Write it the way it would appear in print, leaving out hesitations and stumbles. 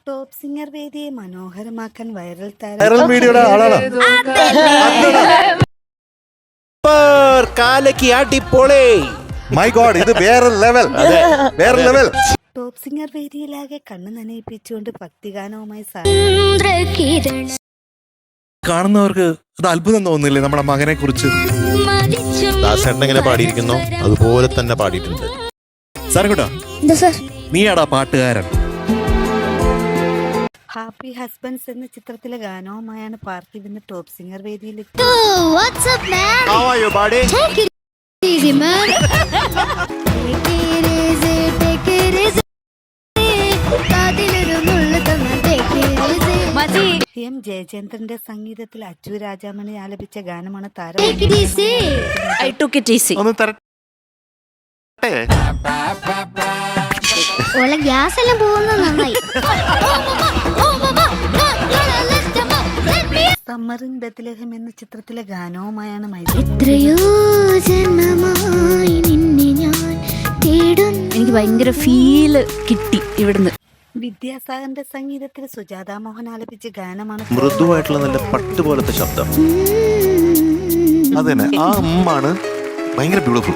Top singer വേദിയെ മനോഹരമാക്കാൻ viral viral മീഡിയയുടെ ആളാണ്. കാലക്ക് അടിപൊളി. മൈ ഗോഡ്, ഇത് വേറെ ലെവൽ, വേറെ ലെവൽ. ടോപ്പ് സിംഗർ വേദിയിലാകെ കണ്ണു നനയിപ്പിച്ചുകൊണ്ട് ഭക്തിഗാനവുമായി കാണുന്നവർക്ക് അത് അത്ഭുതം തോന്നുന്നില്ലേ നമ്മുടെ മകനെ കുറിച്ച്? ദാസേട്ടൻ എങ്ങനെ പാടിയിരിക്കുന്നു അതുപോലെ തന്നെ പാടിയിട്ടുണ്ട്. സാറേട്ടാ, നീയാടാ പാട്ടുകാരൻ. ഹാപ്പി ഹസ്ബൻഡ്സ് എന്ന ചിത്രത്തിലെ ഗാനവുമായാണ് പാർത്ഥിവ് ഇന്ന് ടോപ്പ് സിംഗർ വേദിയിൽ എം ജയചന്ദ്രന്റെ സംഗീതത്തിൽ അച്ചു രാജാമണി ആലപിച്ച ഗാനമാണ് താരം. ഗ്യാസ് എല്ലാം പോകുന്നത് നന്നായി. സമ്മറിൻ ബത്ലഹം എന്ന ചിത്രത്തിലെ ഗാനവുമായാണ് എത്രയോ ജന്മമായി നിന്നെ ഞാൻ തേടുന്നു. എനിക്ക് ഭയങ്കര ഫീല് കിട്ടി ഇവിടുന്ന്. വിദ്യാസാഗറിന്റെ സംഗീതത്തിൽ സുജാത മോഹൻ ആലപിച്ച ഗാനമാണ് മൃദുവായിട്ടുള്ള നല്ല പട്ട് പോലത്തെ ശബ്ദം. അതന്നെ, ആ ഉമ്മാണ് ഭയങ്കര ബ്യൂട്ടിഫുൾ.